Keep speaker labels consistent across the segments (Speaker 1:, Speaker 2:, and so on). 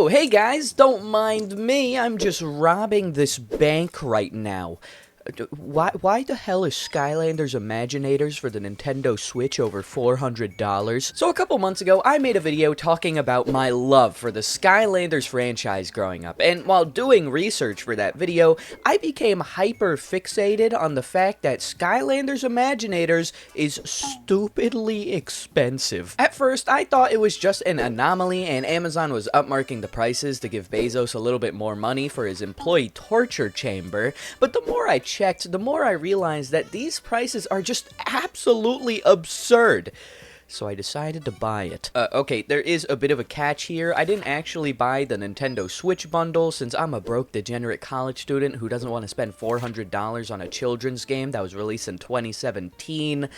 Speaker 1: Oh, hey guys, don't mind me. I'm just robbing this bank right now. Why the hell is Skylanders Imaginators for the Nintendo Switch over $400? So a couple months ago, I made a video talking about my love for the Skylanders franchise growing up, and while doing research for that video, I became hyper fixated on the fact that Skylanders Imaginators is stupidly expensive. At first, I thought it was just an anomaly and Amazon was upmarking the prices to give Bezos a little bit more money for his employee torture chamber, but the more I checked, the more I realized that these prices are just absolutely absurd. So I decided to buy it. Okay, there is a bit of a catch here. I didn't actually buy the Nintendo Switch bundle since I'm a broke, degenerate college student who doesn't want to spend $400 on a children's game that was released in 2017.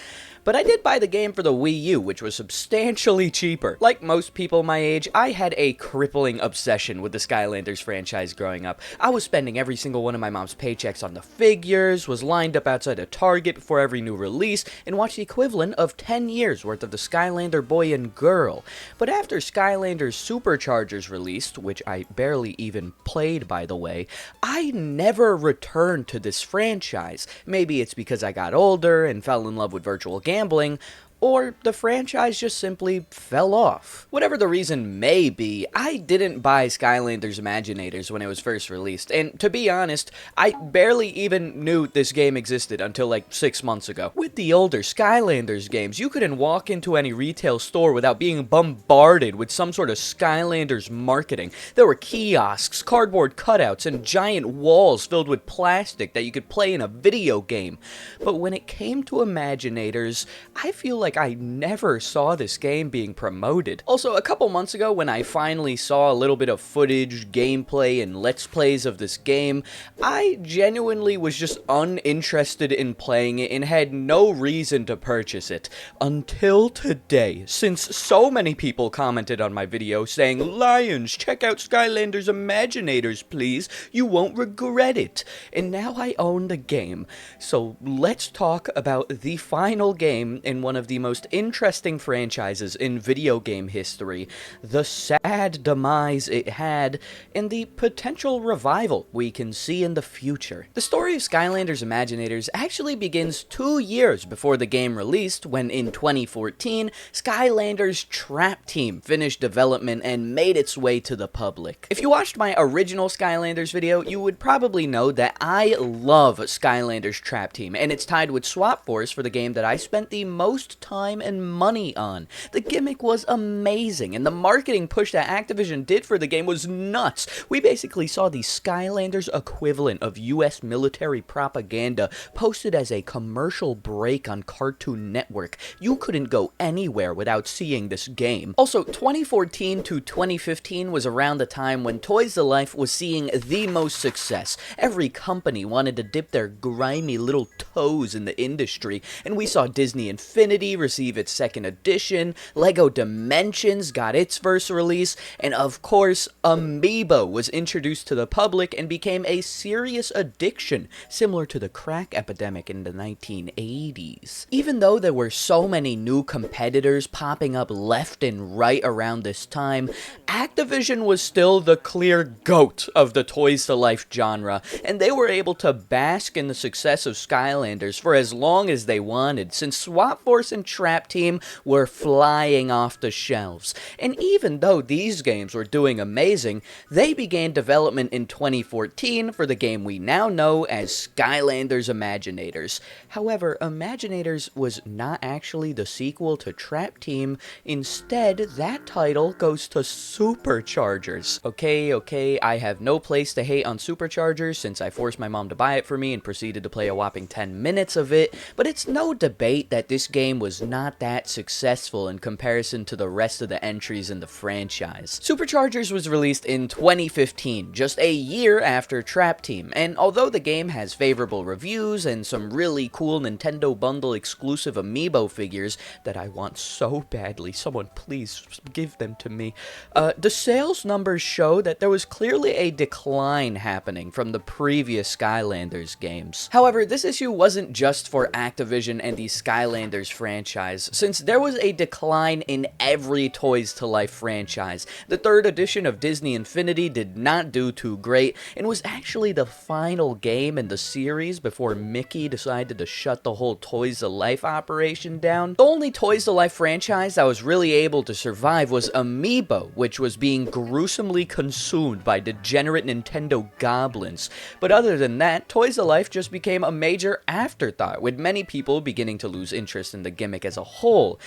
Speaker 1: But I did buy the game for the Wii U, which was substantially cheaper. Like most people my age, I had a crippling obsession with the Skylanders franchise growing up. I was spending every single one of my mom's paychecks on the figures, was lined up outside of Target before every new release, and watched the equivalent of 10 years worth of the Skylander boy and girl. But after Skylanders Superchargers released, which I barely even played by the way, I never returned to this franchise. Maybe it's because I got older and fell in love with virtual gambling, or the franchise just simply fell off. Whatever the reason may be, I didn't buy Skylanders Imaginators when it was first released, and to be honest, I barely even knew this game existed until like 6 months ago. With the older Skylanders games, you couldn't walk into any retail store without being bombarded with some sort of Skylanders marketing. There were kiosks, cardboard cutouts, and giant walls filled with plastic that you could play in a video game. But when it came to Imaginators, I feel like I never saw this game being promoted. Also, a couple months ago when I finally saw a little bit of footage, gameplay, and let's plays of this game, I genuinely was just uninterested in playing it and had no reason to purchase it. Until today, since so many people commented on my video saying, "LaiyenZ, check out Skylanders Imaginators, please. You won't regret it." And now I own the game. So let's talk about the final game in one of the most interesting franchises in video game history, the sad demise it had, and the potential revival we can see in the future. The story of Skylanders Imaginators actually begins 2 years before the game released, when in 2014, Skylanders Trap Team finished development and made its way to the public. If you watched my original Skylanders video, you would probably know that I love Skylanders Trap Team, and it's tied with Swap Force for the game that I spent the most time and money on. The gimmick was amazing, and the marketing push that Activision did for the game was nuts. We basically saw the Skylanders equivalent of US military propaganda posted as a commercial break on Cartoon Network. You couldn't go anywhere without seeing this game. Also, 2014 to 2015 was around the time when Toys to Life was seeing the most success. Every company wanted to dip their grimy little toes in the industry, and we saw Disney Infinity receive its second edition, LEGO Dimensions got its first release, and of course, Amiibo was introduced to the public and became a serious addiction, similar to the crack epidemic in the 1980s. Even though there were so many new competitors popping up left and right around this time, Activision was still the clear GOAT of the Toys to Life genre, and they were able to bask in the success of Skylanders for as long as they wanted, since Swap Force and Trap Team were flying off the shelves. And even though these games were doing amazing, they began development in 2014 for the game we now know as Skylanders Imaginators. However, Imaginators was not actually the sequel to Trap Team. Instead, that title goes to Superchargers. Okay, I have no place to hate on Superchargers since I forced my mom to buy it for me and proceeded to play a whopping 10 minutes of it, but it's no debate that this game was not that successful in comparison to the rest of the entries in the franchise. Superchargers was released in 2015, just a year after Trap Team, and although the game has favorable reviews and some really cool Nintendo Bundle exclusive Amiibo figures that I want so badly, someone please give them to me, the sales numbers show that there was clearly a decline happening from the previous Skylanders games. However, this issue wasn't just for Activision and the Skylanders franchise. franchise, since there was a decline in every Toys to Life franchise. The third edition of Disney Infinity did not do too great, and was actually the final game in the series before Mickey decided to shut the whole Toys to Life operation down. The only Toys to Life franchise that was really able to survive was Amiibo, which was being gruesomely consumed by degenerate Nintendo goblins. But other than that, Toys to Life just became a major afterthought, with many people beginning to lose interest in the gimmick as a whole.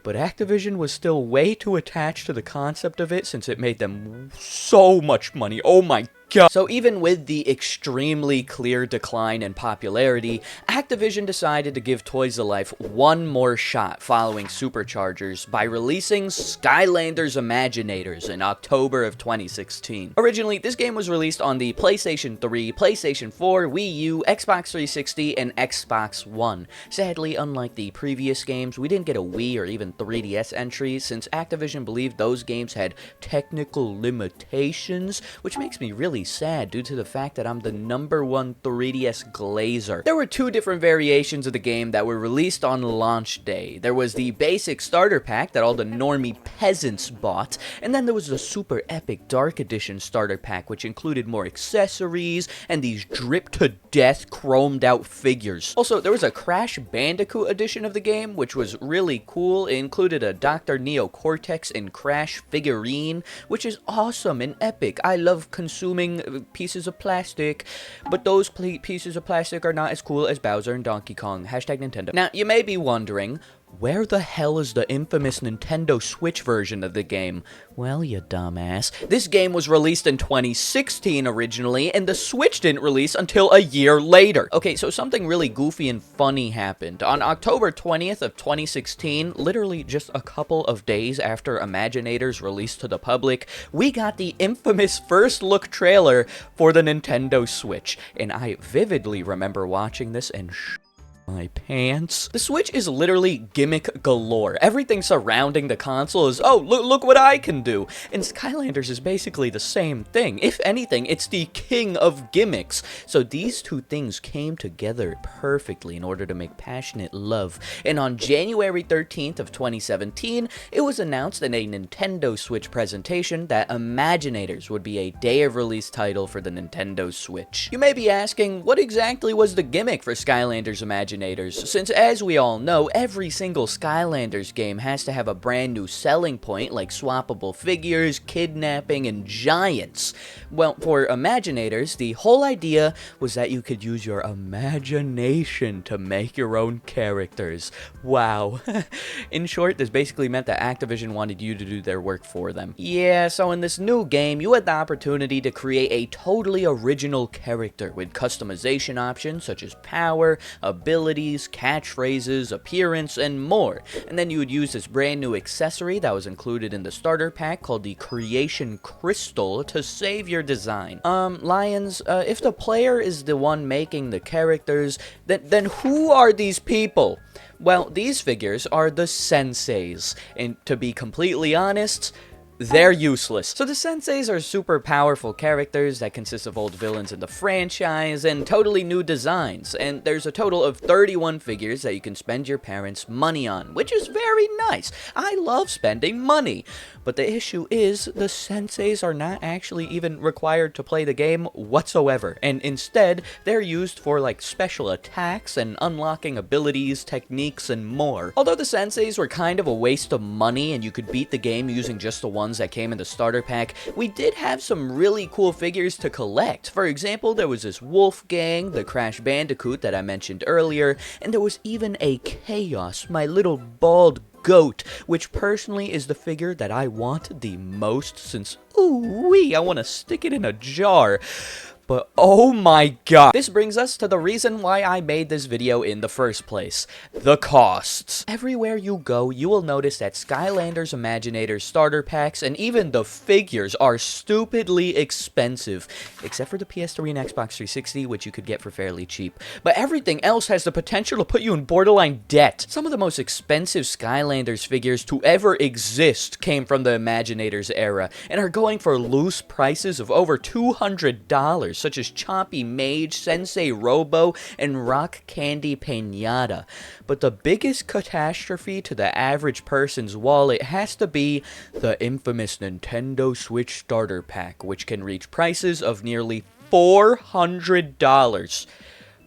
Speaker 1: But Activision was still way too attached to the concept of it, since it made them so much money. Oh my god. So even with the extremely clear decline in popularity, Activision decided to give Toys to Life one more shot following Superchargers by releasing Skylanders Imaginators in October of 2016. Originally, this game was released on the PlayStation 3, PlayStation 4, Wii U, Xbox 360, and Xbox One. Sadly, unlike the previous games, we didn't get a Wii or even 3DS entry, since Activision believed those games had technical limitations, which makes me really sad due to the fact that I'm the #1 3DS glazer. There were two different variations of the game that were released on launch day. There was the basic starter pack that all the normie peasants bought, and then there was the super epic Dark Edition starter pack, which included more accessories and these drip to death chromed out figures. Also, there was a Crash Bandicoot edition of the game, which was really cool. It included a Dr. Neo Cortex and Crash figurine, which is awesome and epic. I love consuming pieces of plastic, but those pieces of plastic are not as cool as Bowser and Donkey Kong. Hashtag Nintendo. Now, you may be wondering, where the hell is the infamous Nintendo Switch version of the game? Well, you dumbass. This game was released in 2016 originally, and the Switch didn't release until a year later. Okay, so something really goofy and funny happened. On October 20th of 2016, literally just a couple of days after Imaginators released to the public, we got the infamous first look trailer for the Nintendo Switch. And I vividly remember watching this and my pants. The Switch is literally gimmick galore. Everything surrounding the console is, oh, look what I can do. And Skylanders is basically the same thing. If anything, it's the king of gimmicks. So these two things came together perfectly in order to make passionate love. And on January 13th of 2017, it was announced in a Nintendo Switch presentation that Imaginators would be a day of release title for the Nintendo Switch. You may be asking, what exactly was the gimmick for Skylanders Imaginators? Since, as we all know, every single Skylanders game has to have a brand new selling point like swappable figures, kidnapping, and giants. Well, for Imaginators, the whole idea was that you could use your imagination to make your own characters. Wow. In short, this basically meant that Activision wanted you to do their work for them. Yeah, so in this new game, you had the opportunity to create a totally original character with customization options such as power, ability, catchphrases, appearance, and more. And then you would use this brand new accessory that was included in the starter pack called the Creation Crystal to save your design. LaiyenZ, if the player is the one making the characters, then who are these people? Well, these figures are the Senseis, and to be completely honest, they're useless. So the Senseis are super powerful characters that consist of old villains in the franchise and totally new designs, and there's a total of 31 figures that you can spend your parents' money on, which is very nice. I love spending money. But the issue is, the Senseis are not actually even required to play the game whatsoever, and instead, they're used for like special attacks and unlocking abilities, techniques, and more. Although the Senseis were kind of a waste of money and you could beat the game using just the ones that came in the starter pack, we did have some really cool figures to collect. For example, there was this Wolfgang, the Crash Bandicoot that I mentioned earlier, and there was even a Chaos, my little bald goat, which personally is the figure that I want the most since, ooh-wee, I want to stick it in a jar. But oh my god. This brings us to the reason why I made this video in the first place. The costs. Everywhere you go, you will notice that Skylanders Imaginators starter packs and even the figures are stupidly expensive. Except for the PS3 and Xbox 360, which you could get for fairly cheap. But everything else has the potential to put you in borderline debt. Some of the most expensive Skylanders figures to ever exist came from the Imaginators era and are going for loose prices of over $200. characters such as Chompy Mage, Sensei Robo, and Rock Candy Pinata. But the biggest catastrophe to the average person's wallet has to be the infamous Nintendo Switch Starter Pack, which can reach prices of nearly $400.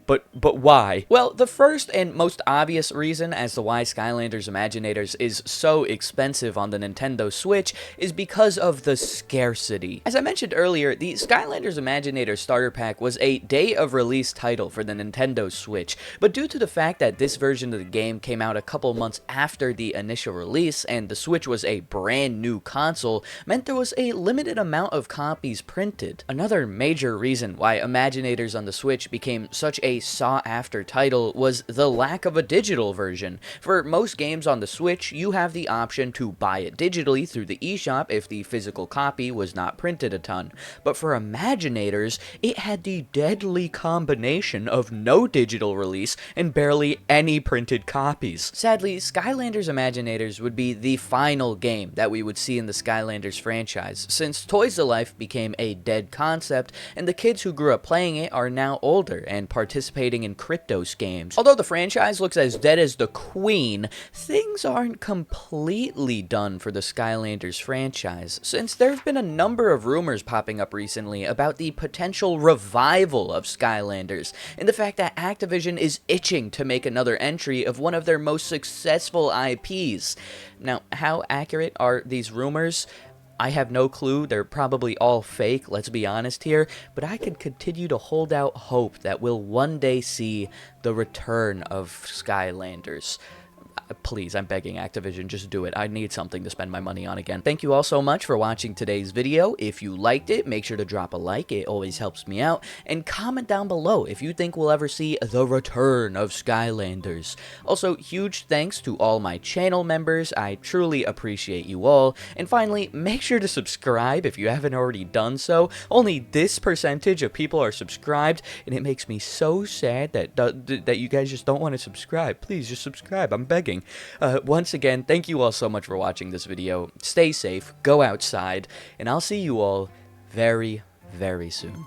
Speaker 1: But why? Well, the first and most obvious reason as to why Skylanders Imaginators is so expensive on the Nintendo Switch is because of the scarcity. As I mentioned earlier, the Skylanders Imaginators Starter Pack was a day-of-release title for the Nintendo Switch, but due to the fact that this version of the game came out a couple months after the initial release, and the Switch was a brand new console, meant there was a limited amount of copies printed. Another major reason why Imaginators on the Switch became such a sought-after title was the lack of a digital version. For most games on the Switch, you have the option to buy it digitally through the eShop if the physical copy was not printed a ton. But for Imaginators, it had the deadly combination of no digital release and barely any printed copies. Sadly, Skylanders Imaginators would be the final game that we would see in the Skylanders franchise, since Toys to Life became a dead concept, and the kids who grew up playing it are now older and participating in Cryptos games. Although the franchise looks as dead as the Queen, things aren't completely done for the Skylanders franchise, since there have been a number of rumors popping up recently about the potential revival of Skylanders, and the fact that Activision is itching to make another entry of one of their most successful IPs. Now, how accurate are these rumors? I have no clue, they're probably all fake, let's be honest here, but I can continue to hold out hope that we'll one day see the return of Skylanders. Please, I'm begging Activision, just do it. I need something to spend my money on again. Thank you all so much for watching today's video. If you liked it, make sure to drop a like. It always helps me out. And comment down below if you think we'll ever see the return of Skylanders. Also, huge thanks to all my channel members. I truly appreciate you all. And finally, make sure to subscribe if you haven't already done so. Only this percentage of people are subscribed, and it makes me so sad that you guys just don't want to subscribe. Please, just subscribe. I'm begging. Once again, thank you all so much for watching this video. Stay safe, go outside, and I'll see you all very, very soon.